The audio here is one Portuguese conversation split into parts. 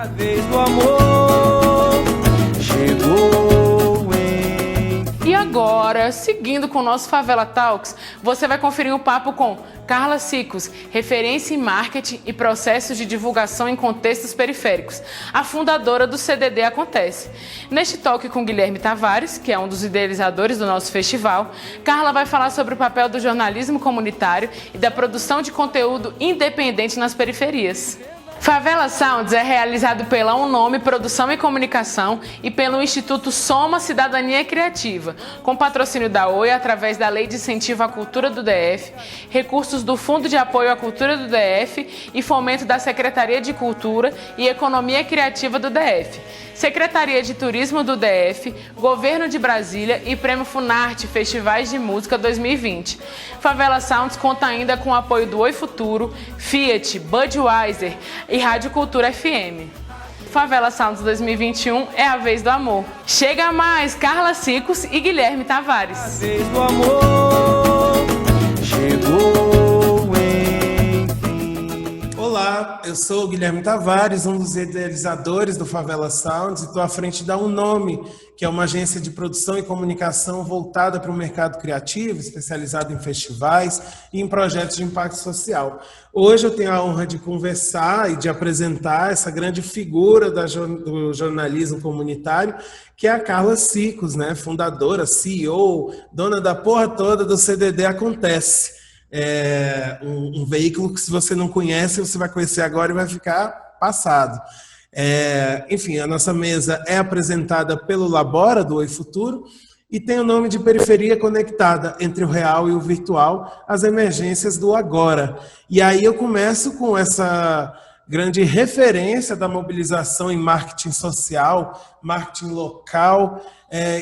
A vez do amor chegou, hein? E agora, seguindo com o nosso Favela Talks, você vai conferir um papo com Carla Cicos, referência em marketing e processos de divulgação em contextos periféricos, a fundadora do CDD Acontece. Neste talk com Guilherme Tavares, que é um dos idealizadores do nosso festival, Carla vai falar sobre o papel do jornalismo comunitário e da produção de conteúdo independente nas periferias. Favela Sounds é realizado pela Unome Produção e Comunicação e pelo Instituto Soma Cidadania Criativa, com patrocínio da Oi através da Lei de Incentivo à Cultura do DF, recursos do Fundo de Apoio à Cultura do DF e fomento da Secretaria de Cultura e Economia Criativa do DF, Secretaria de Turismo do DF, Governo de Brasília e Prêmio Funarte Festivais de Música 2020. Favela Sounds conta ainda com o apoio do Oi Futuro, Fiat, Budweiser e Rádio Cultura FM. Favela Sounds 2021 é a vez do amor. Chega mais Carla Cicos e Guilherme Tavares. A vez do amor chegou, enfim. Olá, eu sou o Guilherme Tavares, um dos idealizadores do Favela Sounds e estou à frente da Unome, que é uma agência de produção e comunicação voltada para o mercado criativo, especializada em festivais e em projetos de impacto social. Hoje eu tenho a honra de conversar e de apresentar essa grande figura do jornalismo comunitário, que é a Carla Cicos, né? Fundadora, CEO, dona da porra toda do CDD Acontece. É um veículo que, se você não conhece, você vai conhecer agora e vai ficar passado. Enfim, a nossa mesa é apresentada pelo Labora, do Oi Futuro, e tem o nome de Periferia Conectada, entre o real e o virtual, as emergências do agora. E aí eu começo com essa grande referência da mobilização em marketing social, marketing local,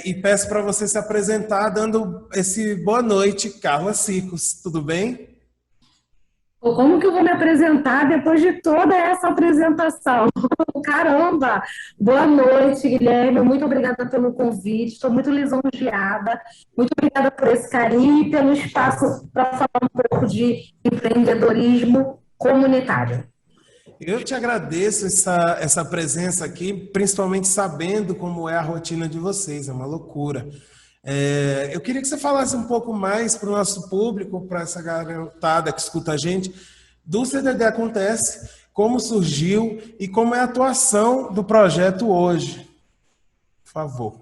e peço para você se apresentar dando esse boa noite, Carla Cicos. Tudo bem? Como que eu vou me apresentar depois de toda essa apresentação? Caramba! Boa noite, Guilherme. Muito obrigada pelo convite. Estou muito lisonjeada. Muito obrigada por esse carinho e pelo espaço para falar um pouco de empreendedorismo comunitário. Eu te agradeço essa presença aqui, principalmente sabendo como é a rotina de vocês. É uma loucura. Eu queria que você falasse um pouco mais para o nosso público, para essa garotada que escuta a gente, do CDD Acontece, como surgiu e como é a atuação do projeto hoje. Por favor.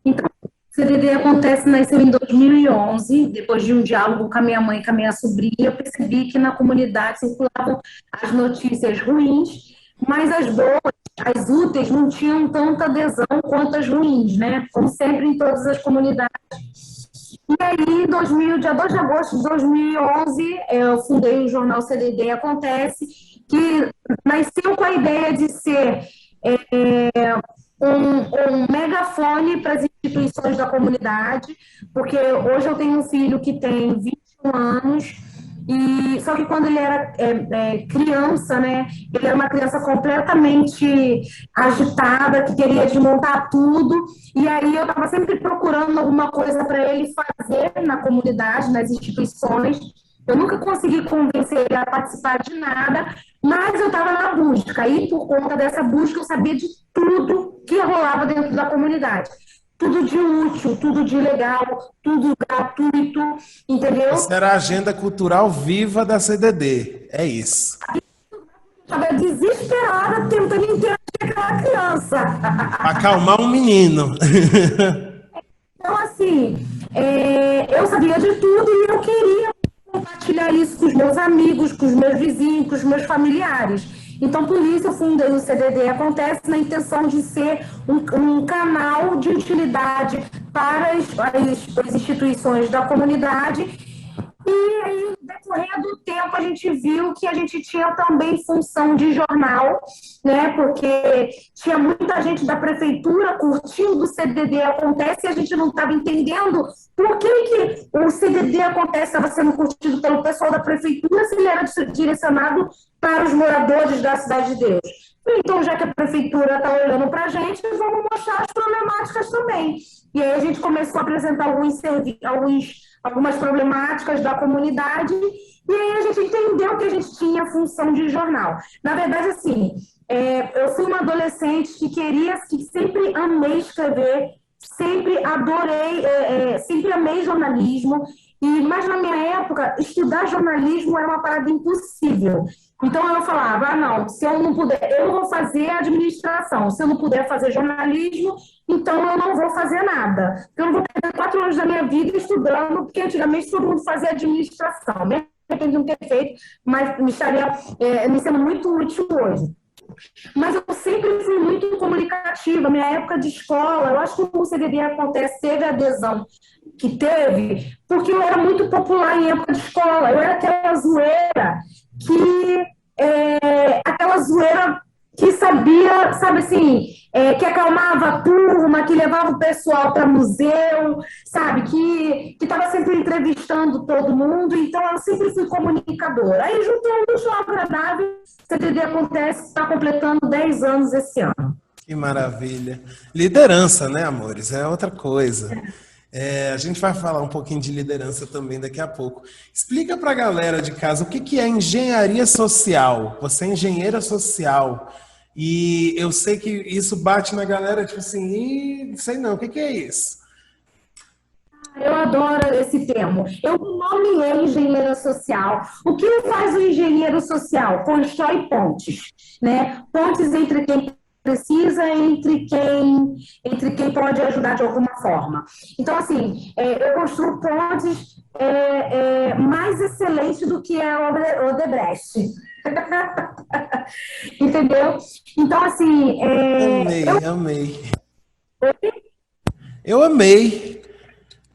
Então, o CDD Acontece nasceu em 2011, depois de um diálogo com a minha mãe e com a minha sobrinha. Eu percebi que na comunidade circulavam as notícias ruins, mas as boas, as úteis, não tinham tanta adesão quanto as ruins, né? Como sempre em todas as comunidades. E aí, dia 2 de agosto de 2011, eu fundei o jornal CDD Acontece, que nasceu com a ideia de ser um megafone para as instituições da comunidade, porque hoje eu tenho um filho que tem 21 anos, só que quando ele era criança, né, ele era uma criança completamente agitada, que queria desmontar tudo, e aí eu estava sempre procurando alguma coisa para ele fazer na comunidade, nas instituições. Eu nunca consegui convencer ele a participar de nada, mas eu estava na busca, e por conta dessa busca eu sabia de tudo que rolava dentro da comunidade. Tudo de útil, tudo de legal, tudo gratuito, entendeu? Essa era a agenda cultural viva da CDD, é isso. Estava desesperada tentando interagir com aquela criança. Acalmar um menino. Então, assim, eu sabia de tudo e eu queria compartilhar isso com os meus amigos, com os meus vizinhos, com os meus familiares. Então, por isso, eu fundei o CDD Acontece na intenção de ser um canal de utilidade para as instituições da comunidade. E aí, no decorrer do tempo, a gente viu que a gente tinha também função de jornal, né? Porque tinha muita gente da prefeitura curtindo o CDD Acontece e a gente não estava entendendo por que o CDD Acontece estava sendo curtido pelo pessoal da prefeitura se ele era direcionado para os moradores da Cidade de Deus. Então, já que a prefeitura está olhando para a gente, vamos mostrar as problemáticas também. E aí a gente começou a apresentar alguns algumas problemáticas da comunidade, e aí a gente entendeu que a gente tinha função de jornal. Na verdade, assim, eu fui uma adolescente que sempre amei escrever, sempre adorei, sempre amei jornalismo, mas na minha época, estudar jornalismo era uma parada impossível. Então eu falava, não, se eu não puder, eu vou fazer administração. Se eu não puder fazer jornalismo, então eu não vou fazer nada. Eu não vou perder 4 anos da minha vida estudando, porque antigamente todo mundo fazia administração. Mesmo que eu não ter feito, mas me estaria me sendo muito útil hoje. Mas eu sempre fui muito comunicativa. Minha época de escola, eu acho que o CDD acontece, teve a adesão que teve, porque eu era muito popular em época de escola. Eu era aquela zoeira que sabia, sabe assim, que acalmava a turma, que levava o pessoal para museu, sabe, que estava sempre entrevistando todo mundo. Então eu sempre fui comunicadora. Aí juntando o útil ao agradável, o CDD acontece, está completando 10 anos esse ano. Que maravilha. Liderança, né, amores? É outra coisa. A gente vai falar um pouquinho de liderança também daqui a pouco. Explica para a galera de casa o que é engenharia social. Você é engenheira social. E eu sei que isso bate na galera, tipo assim, não sei não, o que é isso? Eu adoro esse termo. Eu nomeei engenheiro social. O que faz o engenheiro social? Constrói pontes, né? Pontes entre quem precisa, entre quem pode ajudar de alguma forma. Então, assim, eu construo pontes mais excelentes do que a Odebrecht. Entendeu? Então, assim... Amei. Eu amei.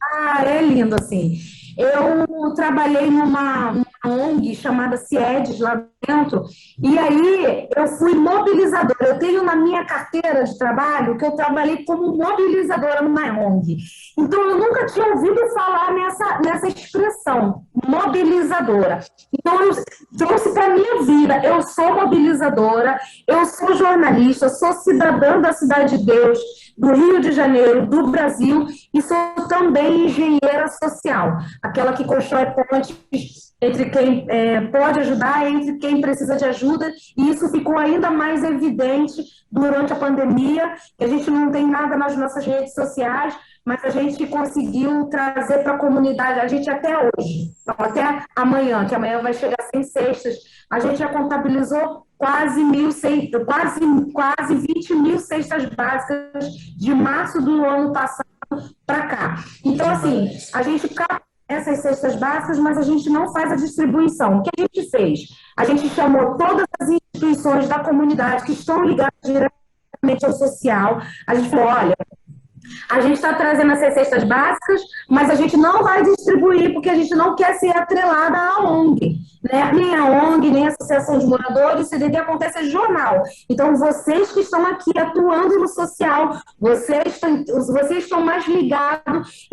Ah, é lindo, assim. Eu trabalhei numa ONG chamada CIEDES lá dentro, e aí eu fui mobilizadora. Eu tenho na minha carteira de trabalho que eu trabalhei como mobilizadora numa ONG. Então, eu nunca tinha ouvido falar nessa expressão, mobilizadora. Então, eu trouxe para a minha vida. Eu sou mobilizadora, eu sou jornalista, sou cidadã da Cidade de Deus, do Rio de Janeiro, do Brasil, e sou também engenheira social, aquela que constrói pontes entre quem pode ajudar, entre quem precisa de ajuda, e isso ficou ainda mais evidente durante a pandemia, que a gente não tem nada nas nossas redes sociais, mas a gente conseguiu trazer para a comunidade, a gente até hoje, até amanhã, que amanhã vai chegar 100 cestas, a gente já contabilizou quase 20 mil cestas básicas de março do ano passado para cá. Então, assim, a gente capta essas cestas básicas, mas a gente não faz a distribuição. O que a gente fez? A gente chamou todas as instituições da comunidade que estão ligadas diretamente ao social. A gente falou, olha, a gente está trazendo essas cestas básicas, mas a gente não vai distribuir porque a gente não quer ser atrelada à ONG, né? Nem a ONG, nem a Associação de Moradores, o CDD acontece jornal. Então, vocês que estão aqui atuando no social, vocês estão mais ligados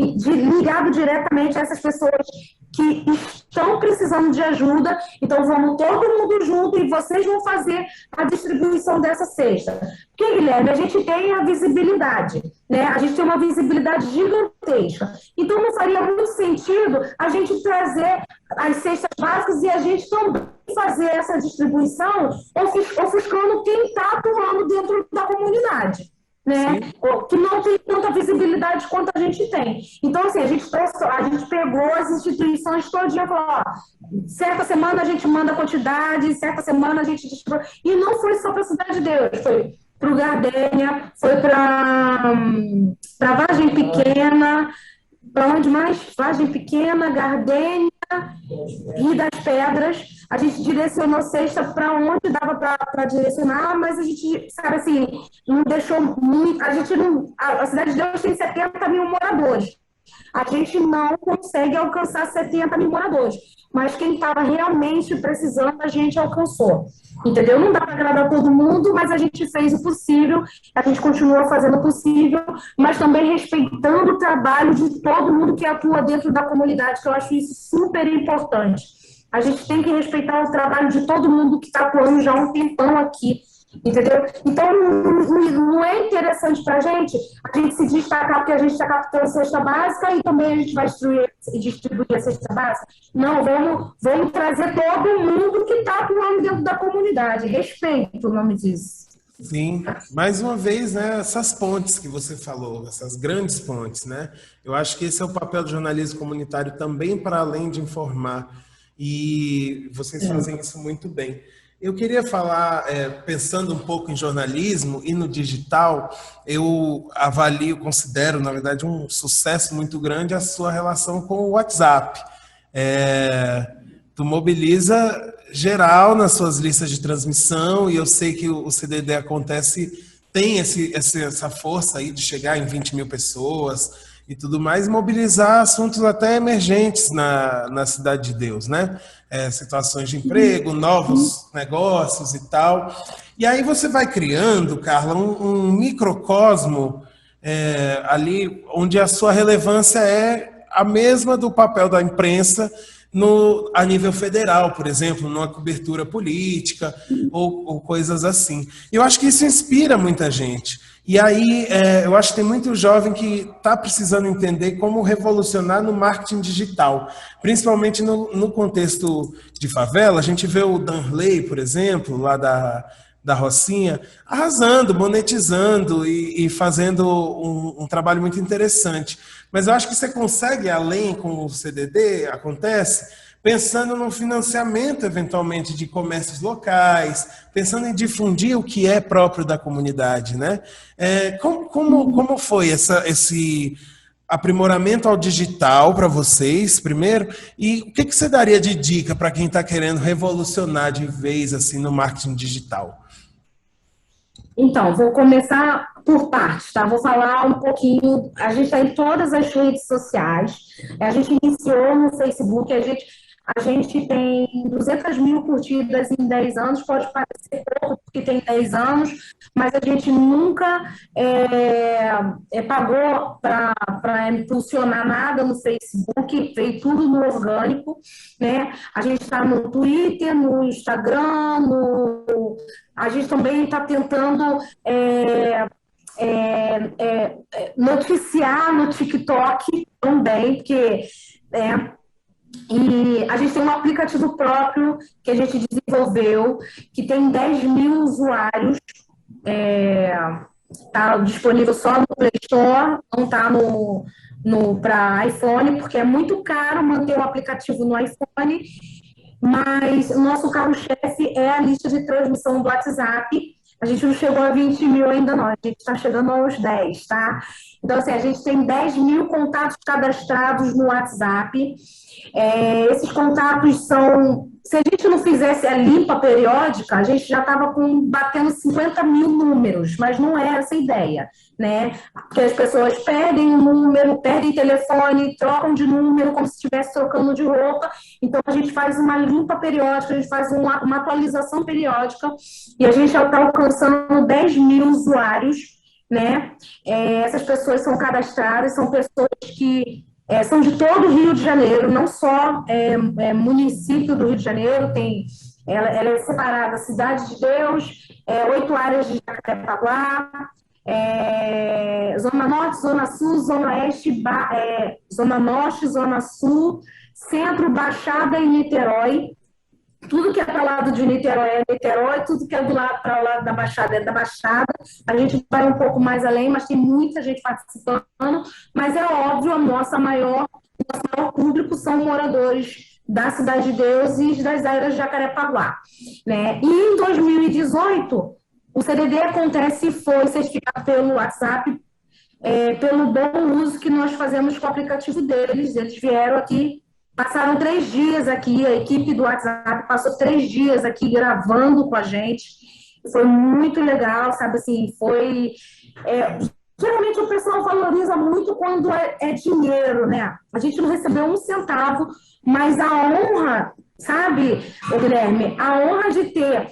diretamente a essas pessoas que estão precisando de ajuda, então vamos todo mundo junto e vocês vão fazer a distribuição dessa cesta. Porque, Guilherme, a gente tem a visibilidade, né? A gente tem uma visibilidade gigantesca. Então, não faria muito sentido a gente trazer as cestas básicas e a gente também fazer essa distribuição ofuscando quem está atuando dentro da comunidade, né? Que não tem tanta visibilidade quanto a gente tem. Então, assim, a gente pegou as instituições todinhas e falou, ó, certa semana a gente manda quantidade, certa semana a gente distribui. E não foi só para a Cidade de Deus, foi para o Gardênia, foi para Vargem Pequena, para onde mais? Vargem Pequena, Gardênia, Rio das Pedras. A gente direcionou cesta para onde dava para direcionar, mas a gente, sabe assim, não deixou muito. A Cidade de Deus tem 70 mil moradores. A gente não consegue alcançar 70 mil moradores. Mas quem estava realmente precisando, a gente alcançou. Entendeu? Não dá para agradar todo mundo, mas a gente fez o possível, a gente continua fazendo o possível, mas também respeitando o trabalho de todo mundo que atua dentro da comunidade, que eu acho isso super importante. A gente tem que respeitar o trabalho de todo mundo que está atuando já há um tempão aqui. Entendeu? Então, não é interessante para a gente se destacar porque a gente está captando cesta básica e também a gente vai distribuir a cesta básica. Não, vamos trazer todo mundo que está atuando dentro da comunidade. Respeito o nome disso. Sim, mais uma vez, né, essas pontes que você falou, essas grandes pontes, né? Eu acho que esse é o papel do jornalismo comunitário também, para além de informar, e vocês fazem isso muito bem. Eu queria falar, pensando um pouco em jornalismo e no digital, eu avalio, considero, na verdade, um sucesso muito grande a sua relação com o WhatsApp. Tu mobiliza geral nas suas listas de transmissão, e eu sei que o CDD tem essa força aí de chegar em 20 mil pessoas e tudo mais, mobilizar assuntos até emergentes na Cidade de Deus, né? Situações de emprego, novos negócios e tal. E aí você vai criando, Carla, um microcosmo ali onde a sua relevância é a mesma do papel da imprensa a nível federal, por exemplo, numa cobertura política ou coisas assim. Eu acho que isso inspira muita gente. E aí, eu acho que tem muito jovem que está precisando entender como revolucionar no marketing digital, principalmente no contexto de favela. A gente vê o Danley, por exemplo, lá da Rocinha, arrasando, monetizando e fazendo um trabalho muito interessante. Mas eu acho que você consegue, além com o CDD, acontece, pensando no financiamento, eventualmente, de comércios locais, pensando em difundir o que é próprio da comunidade, né? Como foi esse aprimoramento ao digital para vocês, primeiro? E o que você daria de dica para quem está querendo revolucionar de vez assim no marketing digital? Então, vou começar por partes, tá? Vou falar um pouquinho. A gente está em todas as redes sociais. A gente iniciou no Facebook. A gente tem 200 mil curtidas em 10 anos. Pode parecer pouco porque tem 10 anos, mas a gente nunca pagou para impulsionar nada no Facebook. Veio tudo no orgânico, né? A gente está no Twitter, no Instagram, a gente também está tentando noticiar no TikTok também, porque e a gente tem um aplicativo próprio que a gente desenvolveu, que tem 10 mil usuários, está disponível só no Play Store, não está para iPhone, porque é muito caro manter o aplicativo no iPhone. Mas o nosso carro-chefe é a lista de transmissão do WhatsApp. A gente não chegou a 20 mil ainda não, a gente está chegando aos 10, tá? Então, assim, a gente tem 10 mil contatos cadastrados no WhatsApp. Esses contatos são... Se a gente não fizesse a limpa periódica, a gente já estava batendo 50 mil números, mas não é essa a ideia, né? Porque as pessoas perdem o número, perdem telefone, trocam de número como se estivesse trocando de roupa. Então, a gente faz uma limpa periódica, a gente faz uma atualização periódica e a gente já está alcançando 10 mil usuários, né? Essas pessoas são cadastradas, são pessoas que são de todo o Rio de Janeiro, não só município do Rio de Janeiro, ela é separada, Cidade de Deus, 8 áreas de Jacarepaguá, Zona Norte, Zona Sul, Zona Oeste, Zona Norte, Zona Sul, Centro, Baixada e Niterói. Tudo que é para o lado de Niterói é Niterói, tudo que é para o lado da Baixada é da Baixada. A gente vai um pouco mais além, mas tem muita gente participando. Mas é óbvio, o nosso maior público são moradores da Cidade de Deus e das áreas de Jacarepaguá, né? E em 2018, o CDD foi certificado pelo WhatsApp, pelo bom uso que nós fazemos com o aplicativo deles. Eles vieram aqui, passaram 3 dias aqui, a equipe do WhatsApp passou 3 dias aqui gravando com a gente. Foi muito legal, sabe assim, geralmente o pessoal valoriza muito quando é dinheiro, né? A gente não recebeu um centavo, mas a honra, sabe, Guilherme, a honra de ter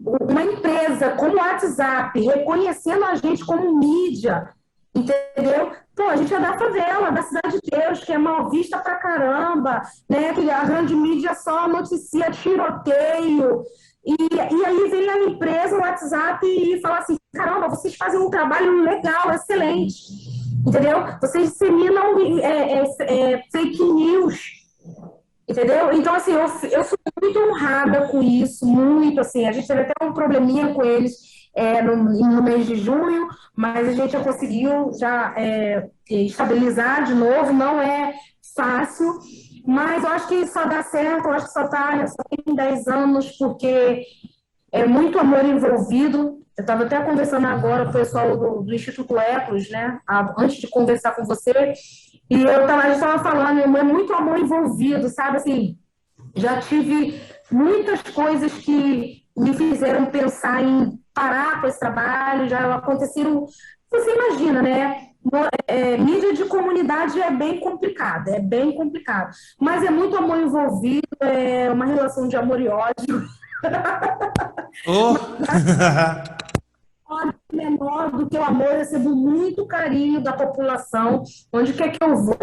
uma empresa como o WhatsApp reconhecendo a gente como mídia, entendeu? Pô, a gente é da favela, da Cidade de Deus, que é mal vista pra caramba, né? Que a grande mídia só noticia tiroteio, E aí vem a empresa, o WhatsApp, e fala assim, caramba, vocês fazem um trabalho legal, excelente, entendeu? Vocês disseminam fake news, entendeu? Então, assim, eu fui muito honrada com isso, muito, assim, a gente teve até um probleminha com eles no mês de junho, mas a gente já conseguiu estabilizar de novo, não é fácil, mas eu acho que só dá certo, eu acho que só tem 10 anos, porque é muito amor envolvido. Eu estava até conversando agora com o pessoal do Instituto Ecos, né? Antes de conversar com você, e a gente estava falando, é muito amor envolvido, sabe? Assim, já tive muitas coisas que me fizeram pensar em parar com esse trabalho, já aconteceram. Você imagina, né? Mídia de comunidade é bem complicado, mas é muito amor envolvido, é uma relação de amor e ódio. Oh. Menor do que o amor, eu recebo muito carinho da população, onde quer que eu vou.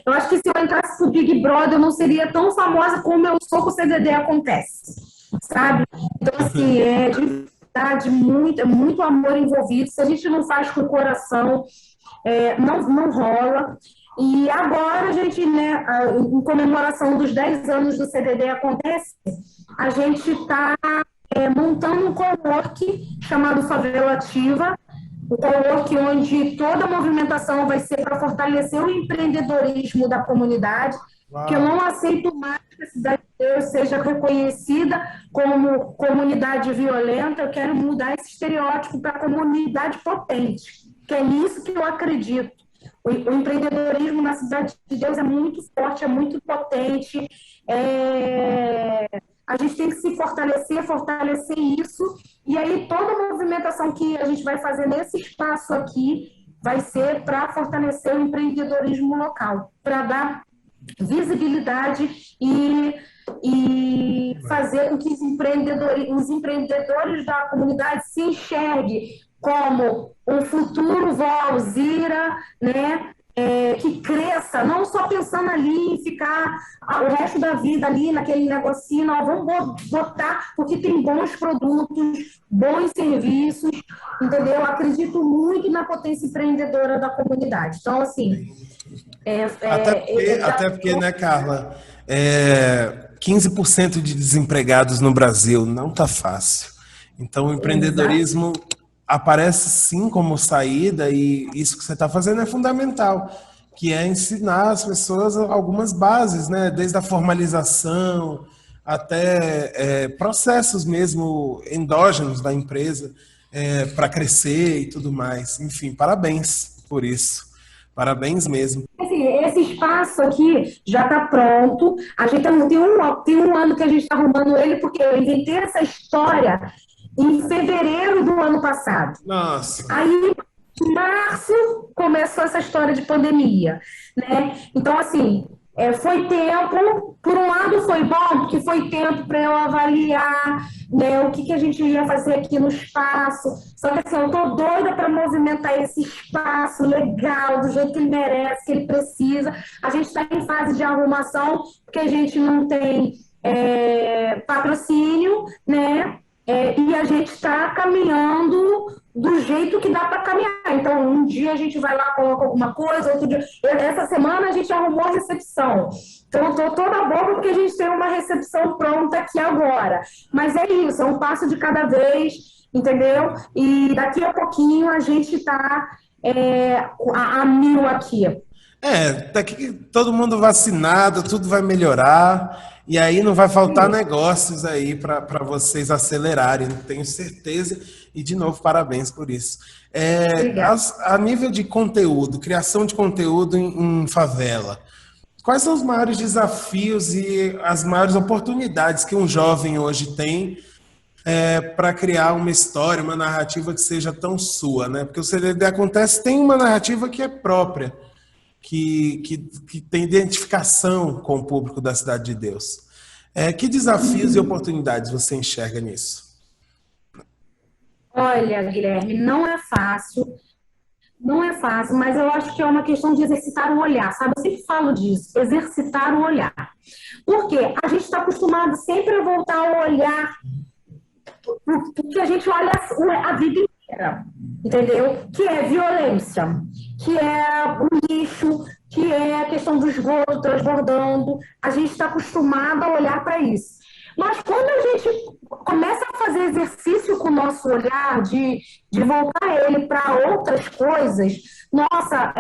Eu acho que se eu entrasse pro Big Brother, eu não seria tão famosa como eu sou com o CDD acontece, sabe? Então, assim, de verdade, muito amor envolvido. Se a gente não faz com o coração, não rola. E agora a gente, né, em comemoração dos 10 anos do CDD acontece, a gente está montando um co-work chamado Favela Ativa, um co-work onde toda a movimentação vai ser para fortalecer o empreendedorismo da comunidade, que eu não aceito mais que a Cidade de Deus seja reconhecida como comunidade violenta. Eu quero mudar esse estereótipo para comunidade potente, que é nisso que eu acredito. O empreendedorismo na Cidade de Deus é muito forte, é muito potente, a gente tem que se fortalecer isso, e aí toda a movimentação que a gente vai fazer nesse espaço aqui vai ser para fortalecer o empreendedorismo local, para dar visibilidade e fazer com que os empreendedores da comunidade se enxerguem como um futuro vó Alzira, né? Que cresça, não só pensando ali em ficar o resto da vida ali naquele negocinho, não, vamos botar, porque tem bons produtos, bons serviços, entendeu? Eu acredito muito na potência empreendedora da comunidade. Então, assim... Até porque, né, Carla, 15% de desempregados no Brasil não tá fácil. Então, o empreendedorismo aparece sim como saída, e isso que você está fazendo é fundamental, que é ensinar as pessoas algumas bases, né, desde a formalização até processos mesmo endógenos da empresa para crescer e tudo mais. Enfim, parabéns por isso. Parabéns mesmo. Assim, esse espaço aqui já está pronto. A gente tem um ano que a gente está arrumando ele, porque eu inventei essa história em fevereiro do ano passado. Nossa. Aí, em março, começou essa história de pandemia, né? Então, assim, foi tempo, por um lado foi bom, porque foi tempo para eu avaliar, né, o que a gente ia fazer aqui no espaço. Só que, assim, eu tô doida para movimentar esse espaço legal, do jeito que ele merece, que ele precisa. A gente está em fase de arrumação, porque a gente não tem patrocínio, né? E a gente está caminhando do jeito que dá para caminhar. Então, um dia a gente vai lá, coloca alguma coisa, outro dia... Essa semana a gente arrumou a recepção. Então, eu estou toda boa porque a gente tem uma recepção pronta aqui agora. Mas é isso, é um passo de cada vez, entendeu? E daqui a pouquinho a gente está a 1000 aqui. Daqui todo mundo vacinado, tudo vai melhorar. E aí não vai faltar negócios aí para vocês acelerarem, tenho certeza. E, de novo, parabéns por isso. A nível de conteúdo, criação de conteúdo em favela, quais são os maiores desafios e as maiores oportunidades que um jovem hoje tem para criar uma história, uma narrativa que seja tão sua, né? Porque o CDD Acontece tem uma narrativa que é própria, que tem identificação com o público da Cidade de Deus. Que desafios e oportunidades você enxerga nisso? Olha, Guilherme, não é fácil, mas eu acho que é uma questão de exercitar o olhar, sabe? Eu sempre falo disso, exercitar o olhar. Por quê? A gente está acostumado sempre a voltar o olhar porque a gente olha a vida inteira, entendeu? Que é violência, que é o lixo, que é a questão do esgoto transbordando. A gente está acostumado a olhar para isso. Mas quando a gente começa a fazer exercício com o nosso olhar, de voltar ele para outras coisas, nossa,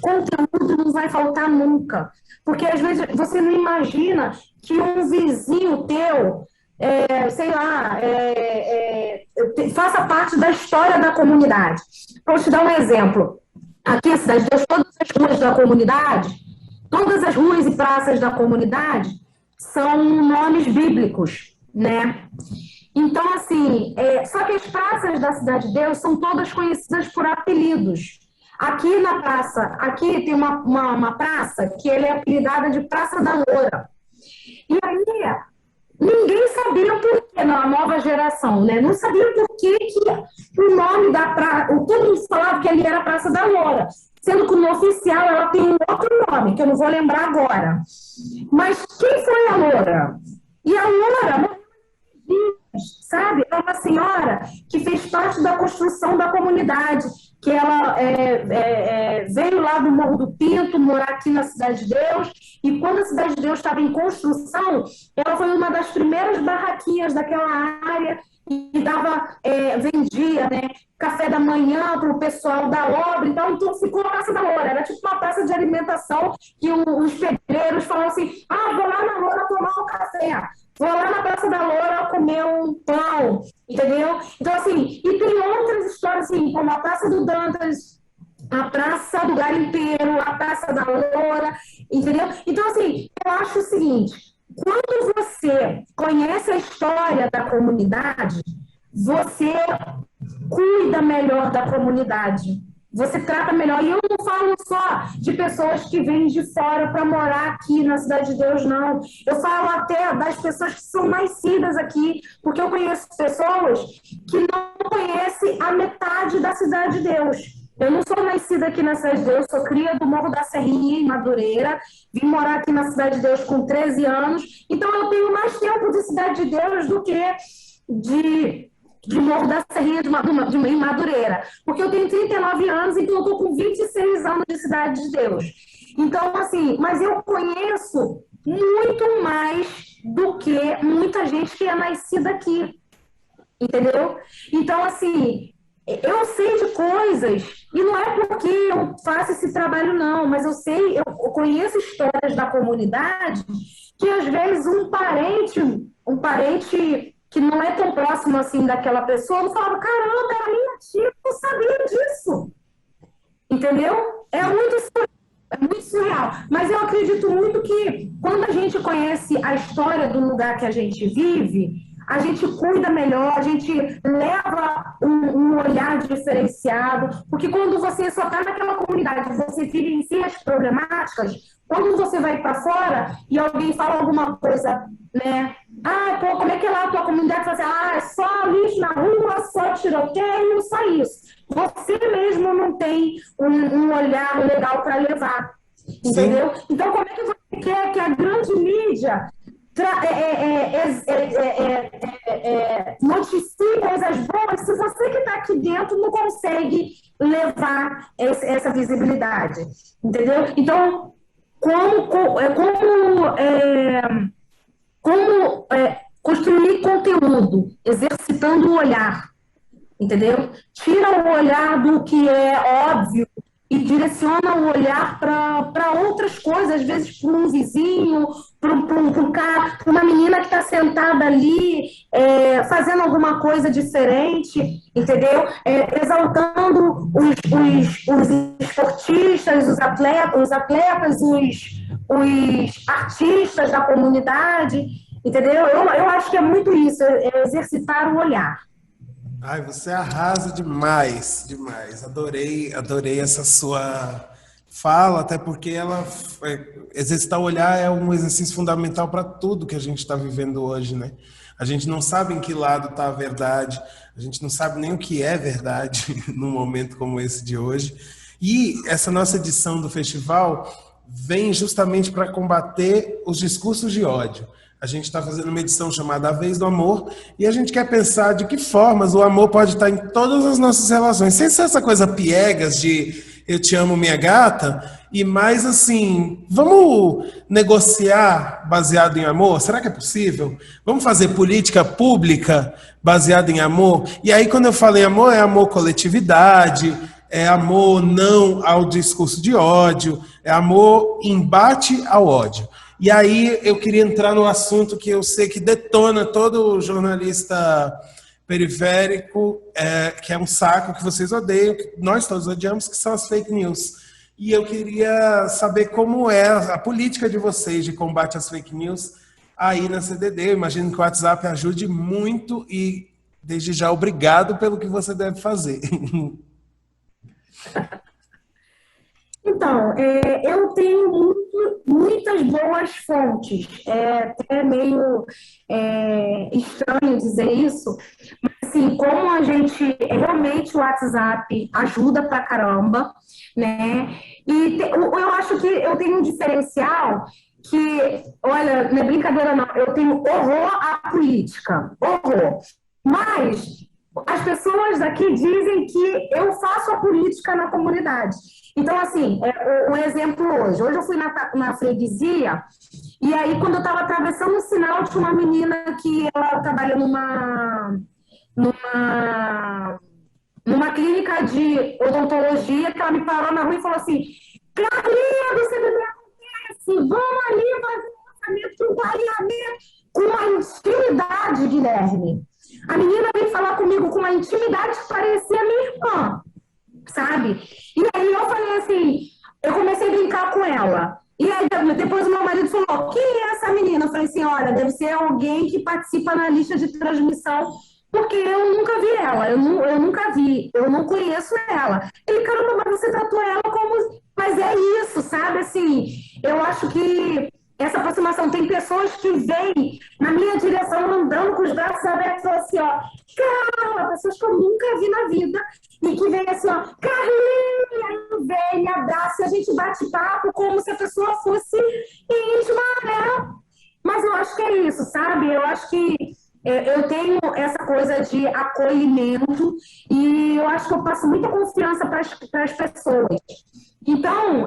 conteúdo não vai faltar nunca. Porque às vezes você não imagina que um vizinho teu, sei lá, faça parte da história da comunidade. Vou te dar um exemplo. Aqui em Cidade de Deus, todas as ruas da comunidade, todas as ruas e praças da comunidade são nomes bíblicos, né? Então, assim, só que as praças da Cidade de Deus são todas conhecidas por apelidos. Aqui na praça, aqui tem uma praça que ele é apelidada de Praça da Loura. E aí, ninguém sabia por que, na nova geração, né? Não sabia por que o nome da praça, todo mundo falava que ali era Praça da Loura, sendo que no oficial ela tem um outro nome, que eu não vou lembrar agora. Mas quem foi a Loura? E a Loura, sabe? É uma senhora que fez parte da construção da comunidade, que ela veio lá do Morro do Pinto, morar aqui na Cidade de Deus, e quando a Cidade de Deus estava em construção, ela foi uma das primeiras barraquinhas daquela área e vendia, né, café da manhã para o pessoal da obra, então ficou a Praça da Loura, era tipo uma praça de alimentação que os pedreiros falavam assim, vou lá na Loura tomar um café, vou lá na Praça da Loura comer um pão, entendeu? Então, assim, e tem outras histórias, assim, como a Praça do Dantas, a Praça do Garimpeiro, a Praça da Loura, entendeu? Então, assim, eu acho o seguinte, quando você conhece a história da comunidade, você cuida melhor da comunidade. Você trata melhor. E eu não falo só de pessoas que vêm de fora para morar aqui na Cidade de Deus, não. Eu falo até das pessoas que são nascidas aqui, porque eu conheço pessoas que não conhecem a metade da Cidade de Deus. Eu não sou nascida aqui na Cidade de Deus, sou cria do Morro da Serrinha, em Madureira. Vim morar aqui na Cidade de Deus com 13 anos. Então, eu tenho mais tempo de Cidade de Deus do que de Morro da Serrinha em Madureira. Porque eu tenho 39 anos, então eu estou com 26 anos de Cidade de Deus. Então, assim, mas eu conheço muito mais do que muita gente que é nascida aqui. Entendeu? Então, assim, eu sei de coisas, e não é porque eu faço esse trabalho, não, mas eu conheço histórias da comunidade que, às vezes, um parente que não é tão próximo assim daquela pessoa, eu falava, caramba, era minha tia, eu não sabia disso. Entendeu? É muito surreal. Mas eu acredito muito que quando a gente conhece a história do lugar que a gente vive, a gente cuida melhor, a gente leva um olhar diferenciado, porque quando você só está naquela comunidade, você vivencia as problemáticas, quando você vai para fora e alguém fala alguma coisa, né? Pô, como é que é lá a tua comunidade? Você fala assim, é só lixo na rua, só tiroteio, só isso. Você mesmo não tem um olhar legal para levar, entendeu? Sim. Então, como é que você quer que a grande mídia noticie coisas boas se você que está aqui dentro não consegue levar essa visibilidade, entendeu? Então, como construir conteúdo, exercitando o olhar, entendeu? Tira o olhar do que é óbvio e direciona o olhar para outras coisas, às vezes para um vizinho, para uma menina que está sentada ali, fazendo alguma coisa diferente, entendeu? Exaltando os esportistas, os atletas, os artistas da comunidade, entendeu? Eu acho que é muito isso, exercitar o olhar. Ai, você arrasa demais, demais. Adorei essa sua fala, até porque exercitar o olhar é um exercício fundamental para tudo que a gente está vivendo hoje, né? A gente não sabe em que lado está a verdade, a gente não sabe nem o que é verdade num momento como esse de hoje. E essa nossa edição do festival vem justamente para combater os discursos de ódio. A gente está fazendo uma edição chamada A Vez do Amor e a gente quer pensar de que formas o amor pode estar em todas as nossas relações, sem ser essa coisa piegas de eu te amo, minha gata, e mais assim, vamos negociar baseado em amor? Será que é possível? Vamos fazer política pública baseada em amor? E aí, quando eu falo em amor, é amor coletividade, é amor não ao discurso de ódio, é amor embate ao ódio. E aí eu queria entrar no assunto que eu sei que detona todo jornalista periférico, que é um saco que vocês odeiam, que nós todos odiamos, que são as fake news. E eu queria saber como é a política de vocês de combate às fake news aí na CDD. Eu imagino que o WhatsApp ajude muito e, desde já, obrigado pelo que você deve fazer. Então, eu tenho muitas boas fontes. É até meio estranho dizer isso, mas assim, como a gente realmente o WhatsApp ajuda pra caramba, né? E eu acho que eu tenho um diferencial que, olha, não é brincadeira não, eu tenho horror à política, horror. Mas as pessoas aqui dizem que eu faço a política na comunidade. Então, assim, um exemplo hoje. Hoje eu fui na freguesia, e aí, quando eu estava atravessando o sinal, tinha uma menina que ela trabalha numa clínica de odontologia, que ela me parou na rua e falou assim: Carlinha, você me acontece, vamos ali fazer um orçamento, um alinhamento, com uma intimidade, Guilherme. A menina veio falar comigo com uma intimidade que parecia minha irmã, sabe? E aí eu falei assim, eu comecei a brincar com ela. E aí depois o meu marido falou: quem é essa menina? Eu falei assim: olha, deve ser alguém que participa na lista de transmissão, porque eu nunca vi ela, eu nunca vi, eu não conheço ela. Ele: caramba, mas você tratou ela como... Mas é isso, sabe? Assim, eu acho que essa aproximação, tem pessoas que vêm na minha direção andando com os braços abertos assim, ó, Carla, pessoas que eu nunca vi na vida, e que vem assim, ó, Carlinha, vem, me abraça, e a gente bate papo como se a pessoa fosse íntima, né? Mas eu acho que é isso, sabe? Eu acho que eu tenho essa coisa de acolhimento e eu acho que eu passo muita confiança para as pessoas. Então,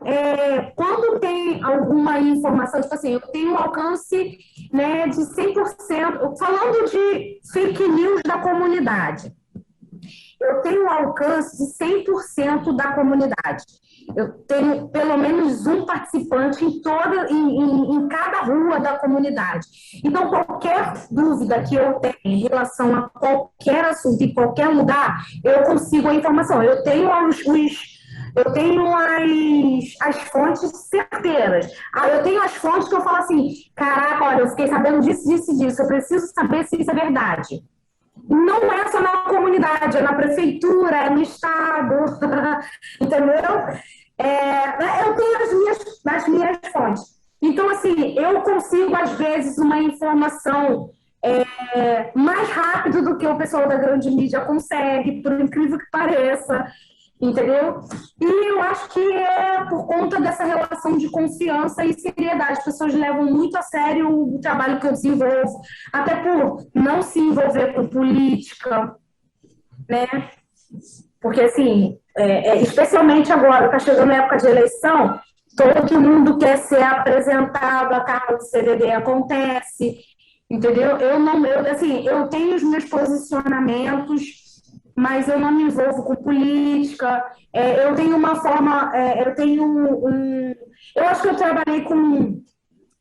quando tem alguma informação, tipo assim, eu tenho um alcance, né, de 100%, falando de fake news da comunidade, eu tenho um alcance de 100% da comunidade. Eu tenho pelo menos um participante em cada rua da comunidade. Então, qualquer dúvida que eu tenha em relação a qualquer assunto, em qualquer lugar, eu consigo a informação. Eu tenho as fontes certeiras. Eu tenho as fontes que eu falo assim: caraca, olha, eu fiquei sabendo disso, disso e disso, eu preciso saber se isso é verdade. Não é só na comunidade, é na prefeitura, é no estado, entendeu? Eu tenho as minhas fontes. Então, assim, eu consigo, às vezes, uma informação mais rápido do que o pessoal da grande mídia consegue, por incrível que pareça, entendeu? E eu acho que é por conta dessa relação de confiança e seriedade. As pessoas levam muito a sério o trabalho que eu desenvolvo, até por não se envolver com política, né? Porque, assim, especialmente agora, está chegando a época de eleição, todo mundo quer ser apresentado, a carta do CDD acontece, entendeu? Eu tenho os meus posicionamentos, mas eu não me envolvo com política. Eu tenho uma forma, eu acho que eu trabalhei com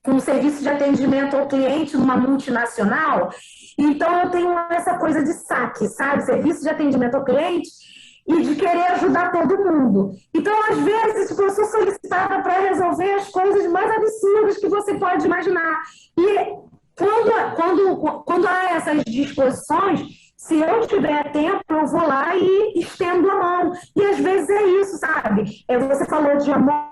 um serviço de atendimento ao cliente numa multinacional, então eu tenho essa coisa de saque, sabe? Serviço de atendimento ao cliente e de querer ajudar todo mundo. Então, às vezes, eu sou solicitada para resolver as coisas mais absurdas que você pode imaginar. E quando há essas disposições, se eu tiver tempo, eu vou lá e estendo a mão. E às vezes é isso, sabe? Você falou de amor,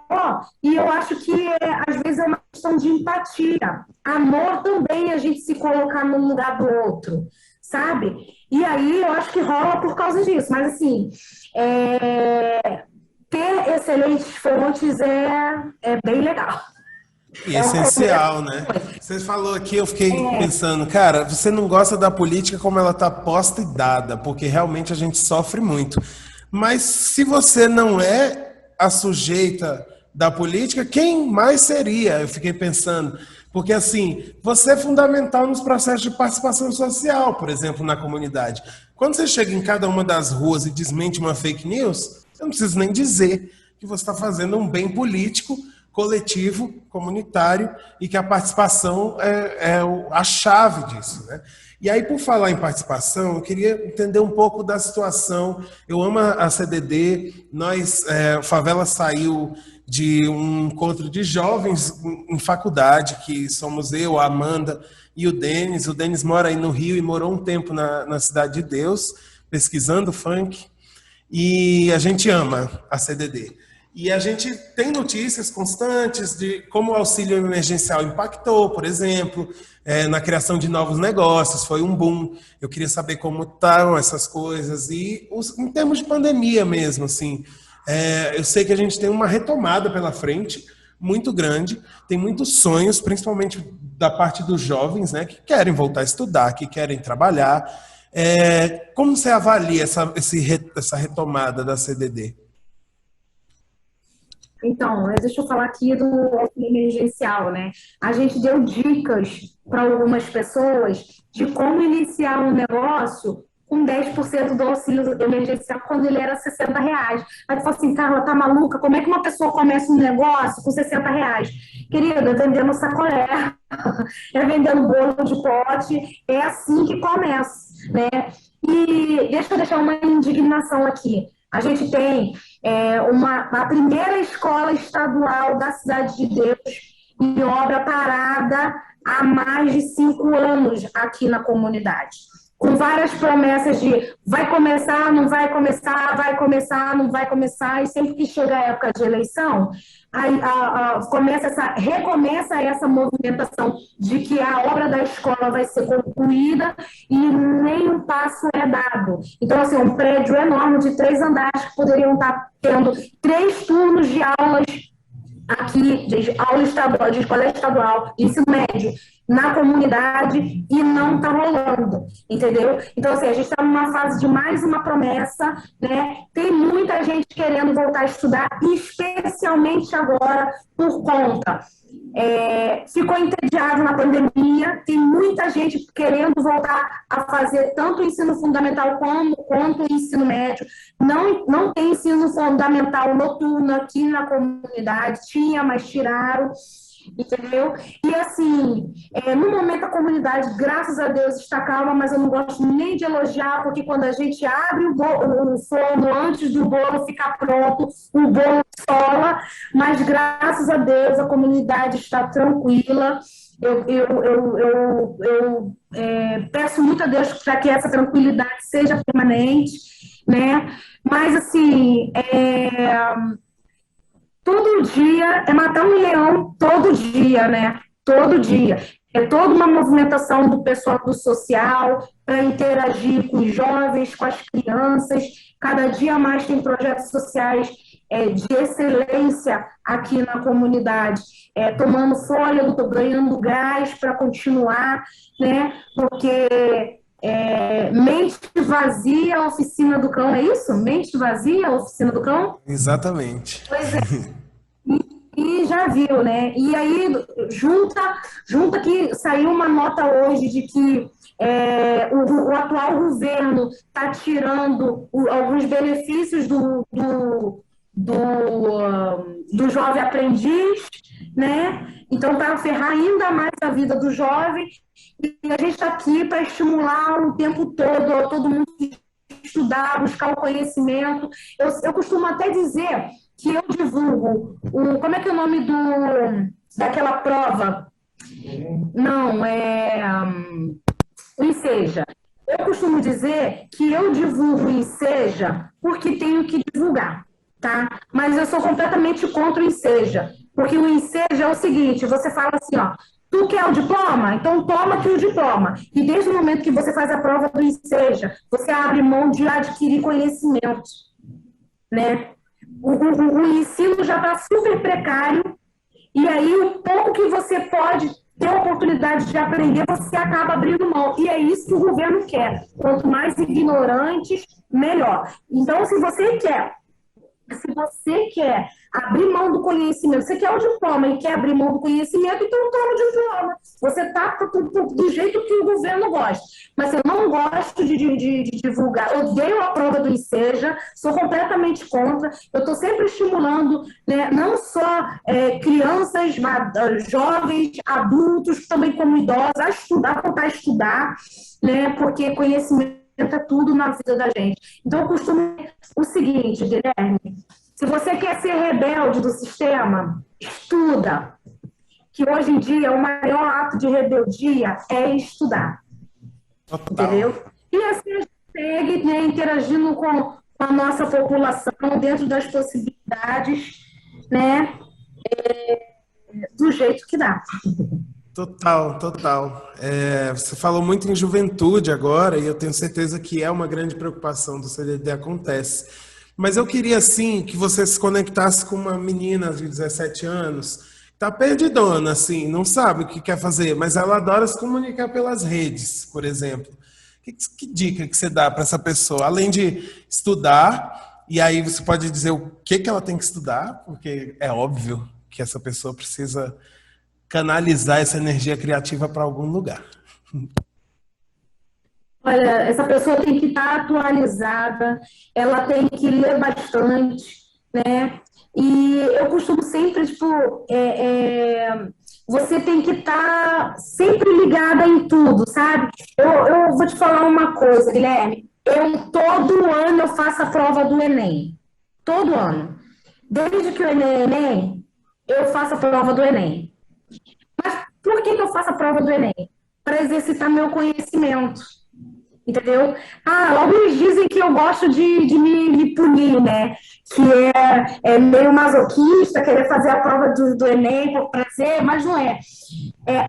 e eu acho que às vezes é uma questão de empatia. Amor também é a gente se colocar no lugar do outro, sabe? E aí eu acho que rola por causa disso. Mas assim, ter excelentes fontes é bem legal. E É o começo. essencial, né? Você falou aqui, eu fiquei pensando, cara, você não gosta da política como ela está posta e dada, porque realmente a gente sofre muito. Mas se você não é a sujeita da política, quem mais seria? Eu fiquei pensando. Porque, assim, você é fundamental nos processos de participação social, por exemplo, na comunidade. Quando você chega em cada uma das ruas e desmente uma fake news, você não precisa nem dizer que você está fazendo um bem político, coletivo, comunitário, e que a participação é a chave disso, né? E aí, por falar em participação, eu queria entender um pouco da situação. Eu amo a CDD, o Favela saiu de um encontro de jovens em faculdade, que somos eu, a Amanda e o Denis. O Denis mora aí no Rio e morou um tempo na Cidade de Deus, pesquisando funk. E a gente ama a CDD. E a gente tem notícias constantes de como o auxílio emergencial impactou, por exemplo, na criação de novos negócios, foi um boom. Eu queria saber como estão essas coisas. E em termos de pandemia mesmo, assim, eu sei que a gente tem uma retomada pela frente, muito grande, tem muitos sonhos, principalmente da parte dos jovens, né, que querem voltar a estudar, que querem trabalhar. Como você avalia essa retomada da CDD? Então, deixa eu falar aqui do auxílio emergencial, né? A gente deu dicas para algumas pessoas de como iniciar um negócio com 10% do auxílio emergencial quando ele era R$ 60. Aí tu fala assim, Carla, tá maluca? Como é que uma pessoa começa um negócio com R$ 60? Querida, é vendendo sacolé, é vendendo bolo de pote, é assim que começa, né? E deixa eu deixar uma indignação aqui. A gente tem a primeira escola estadual da Cidade de Deus em obra parada há mais de 5 anos aqui na comunidade. Com várias promessas de vai começar, não vai começar, vai começar, não vai começar, e sempre que chega a época de eleição, recomeça essa movimentação de que a obra da escola vai ser concluída e nenhum passo é dado. Então, assim, um prédio enorme de 3 andares que poderiam estar tendo 3 turnos de aulas aqui, de aula estadual, de escola estadual, de ensino médio, na comunidade, e não está rolando, entendeu? Então, assim, a gente está numa fase de mais uma promessa, né? Tem muita gente querendo voltar a estudar, especialmente agora por conta. Ficou entediado na pandemia, tem muita gente querendo voltar a fazer tanto o ensino fundamental quanto o ensino médio. Não tem ensino fundamental noturno aqui na comunidade, tinha, mas tiraram, entendeu? E assim, no momento a comunidade, graças a Deus, está calma, mas eu não gosto nem de elogiar, porque quando a gente abre o forno antes do bolo ficar pronto, o bolo sola, mas graças a Deus a comunidade está tranquila. Eu peço muito a Deus para que essa tranquilidade seja permanente, né? Mas assim, todo dia é matar um leão, todo dia, né? Todo dia. É toda uma movimentação do pessoal do social para interagir com os jovens, com as crianças. Cada dia mais tem projetos sociais de excelência aqui na comunidade, tomando fôlego, ganhando gás para continuar, né? Porque mente vazia, oficina do cão, é isso? Mente vazia, oficina do cão? Exatamente. Pois é. E já viu, né? E aí, junta que saiu uma nota hoje de que o atual governo está tirando alguns benefícios do jovem aprendiz, né? Então, para ferrar ainda mais a vida do jovem. E a gente está aqui para estimular o tempo todo mundo estudar, buscar o conhecimento. Eu costumo até dizer que eu divulgo como é que é o nome daquela prova? Não, o Enseja. Eu costumo dizer que eu divulgo o Enseja porque tenho que divulgar, tá? Mas eu sou completamente contra o Enseja, porque o Enseja é o seguinte, você fala assim, ó, tu quer o diploma? Então toma aqui o diploma. E desde o momento que você faz a prova do Enseja, você abre mão de adquirir conhecimento, né? O ensino já está super precário E aí, o pouco que você pode ter a oportunidade de aprender, você acaba abrindo mão. E é isso que o governo quer. Quanto mais ignorantes, melhor. Então, se você quer abrir mão do conhecimento, você quer o diploma e quer abrir mão do conhecimento, então toma o diploma. Você está do jeito que o governo gosta. Mas eu não gosto de divulgar. Odeio a prova do INSEJA, sou completamente contra. Eu estou sempre estimulando, né, não só crianças, mas, jovens, adultos, também como idosos, a estudar, voltar a estudar, né, porque conhecimento é tudo na vida da gente. Então, eu costumo dizer o seguinte, Guilherme, se você quer ser rebelde do sistema, estuda. Que hoje em dia o maior ato de rebeldia é estudar. Total. Entendeu? E assim a gente segue, né, interagindo com a nossa população dentro das possibilidades, né, do jeito que dá. Total, total. Você falou muito em juventude agora, e eu tenho certeza que é uma grande preocupação do CDD acontece. Mas eu queria, assim, que você se conectasse com uma menina de 17 anos, que está perdidona, assim, não sabe o que quer fazer, mas ela adora se comunicar pelas redes, por exemplo. Que dica que você dá para essa pessoa? Além de estudar, e aí você pode dizer o que ela tem que estudar, porque é óbvio que essa pessoa precisa canalizar essa energia criativa para algum lugar. Olha, essa pessoa tem que estar atualizada, ela tem que ler bastante, né? E eu costumo sempre, tipo, você tem que estar sempre ligada em tudo, sabe? Eu vou te falar uma coisa, Guilherme. Todo ano eu faço a prova do Enem. Todo ano. Desde que o Enem é Enem, eu faço a prova do Enem. Mas por que eu faço a prova do Enem? Para exercitar meu conhecimento. Entendeu? Alguns dizem que eu gosto de me punir, né? Que é meio masoquista, querer fazer a prova do Enem por prazer, mas não é.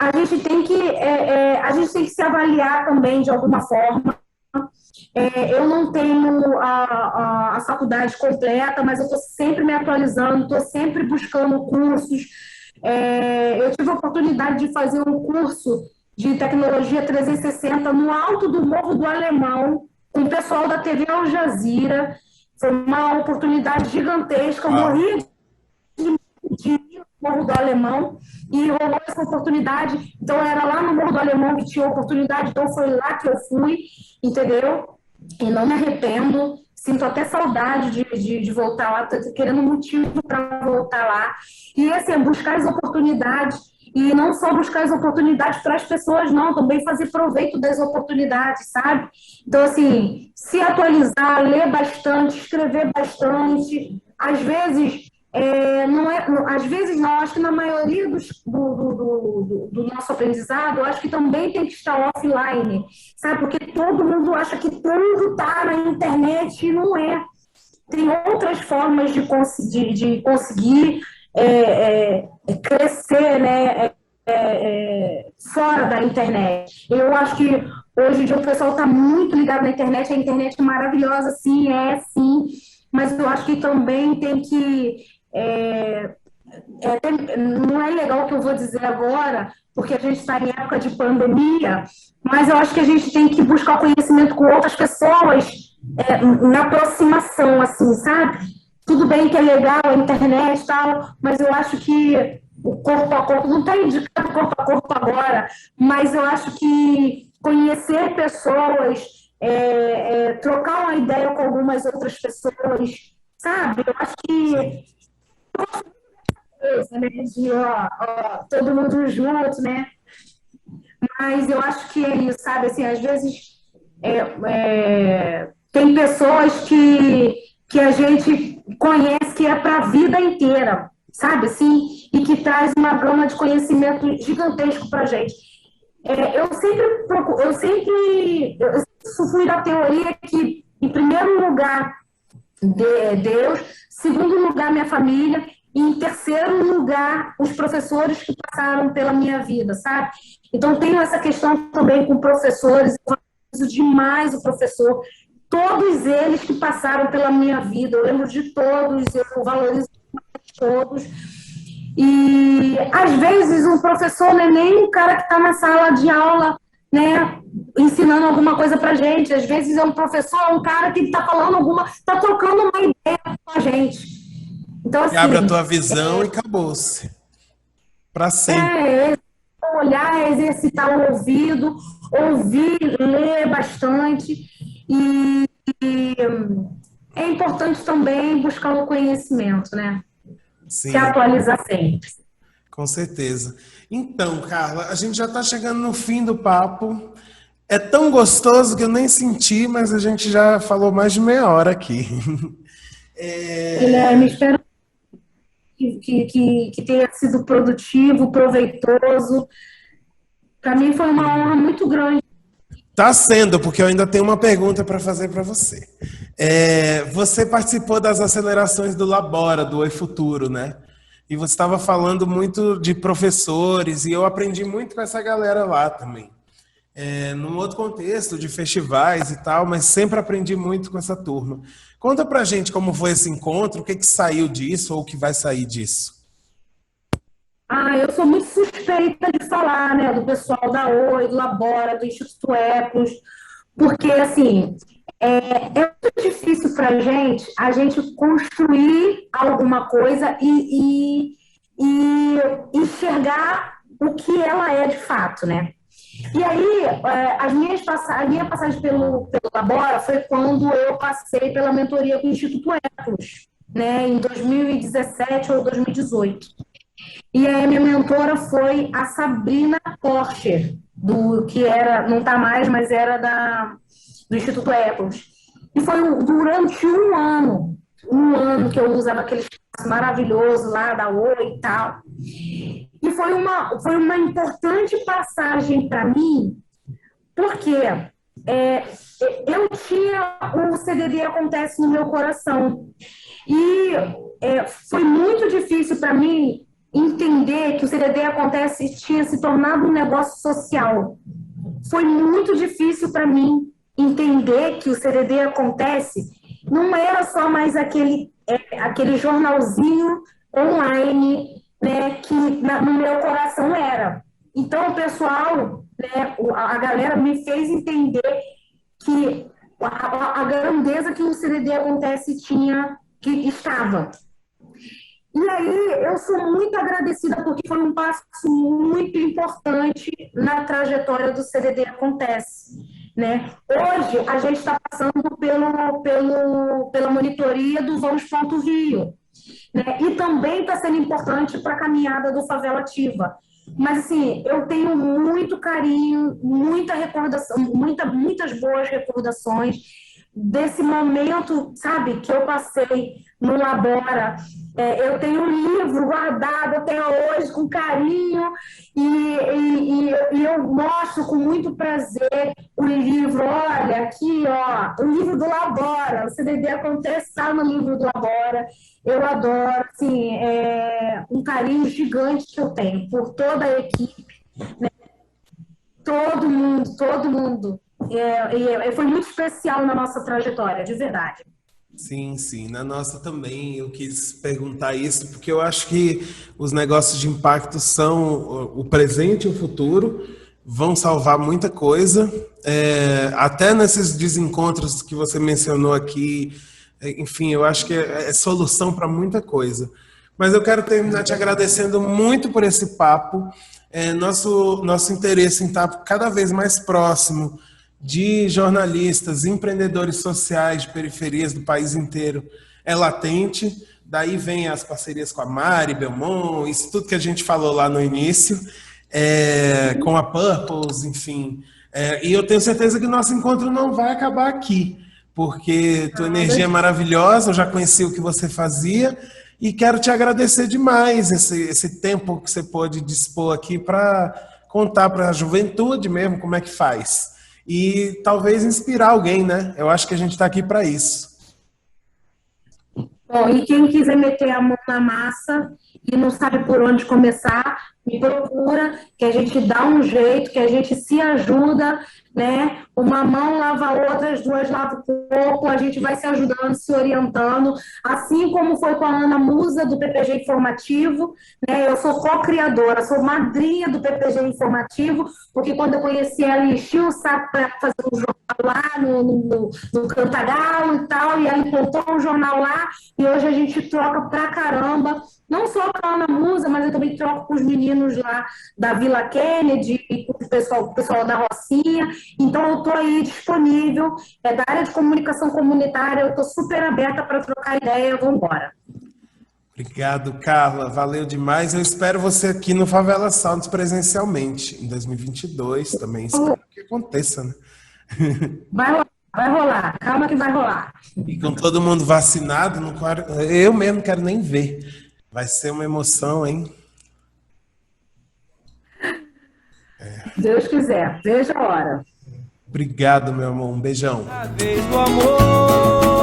A gente tem que se avaliar também de alguma forma. Eu não tenho a faculdade completa, mas eu estou sempre me atualizando, estou sempre buscando cursos. Eu tive a oportunidade de fazer um curso de tecnologia 360 no alto do Morro do Alemão, com o pessoal da TV Al Jazeera. Foi uma oportunidade gigantesca. Eu morri de ir no Morro do Alemão e rolou essa oportunidade. Então, era lá no Morro do Alemão que tinha oportunidade, então foi lá que eu fui, entendeu? E não me arrependo. Sinto até saudade de voltar lá, estou querendo um motivo para voltar lá. E, assim, buscar as oportunidades. E não só buscar as oportunidades para as pessoas, não, também fazer proveito das oportunidades, sabe? Então, assim, se atualizar, ler bastante, escrever bastante. Às vezes, não, acho que na maioria do nosso aprendizado, eu acho que também tem que estar offline, sabe? Porque todo mundo acha que tudo está na internet e não é. Tem outras formas de conseguir crescer, né, fora da internet. Eu acho que hoje em dia o pessoal está muito ligado na internet, a internet é maravilhosa, sim, sim, mas eu acho que também tem que... não é legal o que eu vou dizer agora, porque a gente está em época de pandemia, mas eu acho que a gente tem que buscar conhecimento com outras pessoas na aproximação, assim, sabe? Tudo bem que é legal a internet e tal, mas eu acho que o corpo a corpo, não está indicado corpo a corpo agora, mas eu acho que conhecer pessoas, trocar uma ideia com algumas outras pessoas, sabe? Eu acho que né, todo mundo junto, né? Mas eu acho que é isso, sabe? Assim, às vezes tem pessoas que a gente conhece que é para a vida inteira, sabe, assim, e que traz uma gama de conhecimento gigantesco para a gente. Eu sempre fui da teoria que, em primeiro lugar, Deus, segundo lugar, minha família, e em terceiro lugar, os professores que passaram pela minha vida, sabe? Então, tenho essa questão também com professores, eu valorizo demais o professor, todos eles que passaram pela minha vida, eu lembro de todos, eu valorizo todos. E, às vezes, um professor não é nem o cara que está na sala de aula, né, ensinando alguma coisa para gente. Às vezes, é um professor, um cara que está falando está trocando uma ideia com a gente. Então, Que abre a assim, tua visão e acabou-se. Para sempre. olhar, exercitar o ouvido, ouvir, ler bastante. E é importante também buscar o conhecimento, né? Se Sim, atualizar sempre. com certeza. Então, Carla, a gente já está chegando no fim do papo. É tão gostoso que eu nem senti, mas a gente já falou mais de meia hora aqui. Guilherme, espero que tenha sido produtivo, proveitoso. Para mim foi uma honra muito grande. Tá sendo, porque eu ainda tenho uma pergunta para fazer para você. Você participou das acelerações do Labora, do Oi Futuro, né? E você estava falando muito de professores, e eu aprendi muito com essa galera lá também. Num outro contexto, de festivais e tal, mas sempre aprendi muito com essa turma. Conta pra gente como foi esse encontro, o que que saiu disso ou o que vai sair disso. Eu sou muito suspeita de falar, né, do pessoal da Oi, do Labora, do Instituto Ecos, porque, assim, é muito difícil para a gente construir alguma coisa e enxergar o que ela é de fato, né? E aí, a minha passagem pelo Labora foi quando eu passei pela mentoria com o Instituto Ecos, né, em 2017 ou 2018. E aí a minha mentora foi a Sabrina Porcher, que era, não está mais, mas era do Instituto Ecos. E foi durante um ano que eu usava aquele espaço maravilhoso lá da Oi e tal. E foi uma importante passagem para mim, porque eu tinha o CDD Acontece no meu coração. E foi muito difícil para mim entender que o CDD Acontece tinha se tornado um negócio social. Foi muito difícil para mim entender que o CDD Acontece não era só mais aquele jornalzinho online, né, que no meu coração era. Então, o pessoal, né, a galera me fez entender que a grandeza que o CDD Acontece que estava. E aí, eu sou muito agradecida porque foi um passo muito importante na trajetória do CDD Acontece, né? Hoje, a gente está passando pela monitoria do Vamos.Rio, né? E também está sendo importante para a caminhada do Favela Ativa. Mas, assim, eu tenho muito carinho, muita recordação, muitas boas recordações desse momento, sabe, que eu passei no Labora. Eu tenho um livro guardado até hoje com carinho e eu mostro com muito prazer o livro. Olha, aqui, ó, o livro do Labora. O CDD Acontece está no livro do Labora. Eu adoro, assim, um carinho gigante que eu tenho por toda a equipe, né? Todo mundo. Foi muito especial na nossa trajetória, de verdade. Sim, sim, na nossa também eu quis perguntar isso, porque eu acho que os negócios de impacto são o presente e o futuro, vão salvar muita coisa, até nesses desencontros que você mencionou aqui, enfim, eu acho que é solução para muita coisa. Mas eu quero terminar te agradecendo muito por esse papo, nosso interesse em estar cada vez mais próximo de jornalistas, empreendedores sociais de periferias do país inteiro é latente. Daí vem as parcerias com a Mari Belmont, isso tudo que a gente falou lá no início, com a Purples, enfim. E eu tenho certeza que o nosso encontro não vai acabar aqui, porque tua energia é maravilhosa, eu já conheci o que você fazia e quero te agradecer demais esse tempo que você pôde dispor aqui para contar para a juventude mesmo como é que faz. E talvez inspirar alguém, né? Eu acho que a gente está aqui para isso. Bom, e quem quiser meter a mão na massa e não sabe por onde começar, me procura, que a gente dá um jeito, que a gente se ajuda, né? Uma mão lava a outra, as duas lavam o corpo, a gente vai se ajudando, se orientando, assim como foi com a Ana Musa, do PPG Informativo, né? Eu sou co-criadora, sou madrinha do PPG Informativo, porque quando eu conheci ela, enchi o saco para fazer um jornal lá no Cantagalo e tal, e ela implantou um jornal lá, e hoje a gente troca pra caramba, não só com a Ana Musa, mas eu também troco com os meninos lá da Vila Kennedy e com o pessoal da Rocinha. Então, eu estou aí disponível, é da área de comunicação comunitária, eu estou super aberta para trocar ideia, vamos embora. Obrigado, Carla. Valeu demais. Eu espero você aqui no Favela Sounds presencialmente, em 2022 também. Espero que aconteça, né? Vai rolar, calma que vai rolar. E com todo mundo vacinado, eu mesmo não quero nem ver. Vai ser uma emoção, hein? Deus quiser, veja a hora. Obrigado, meu amor. Um beijão. A vez do amor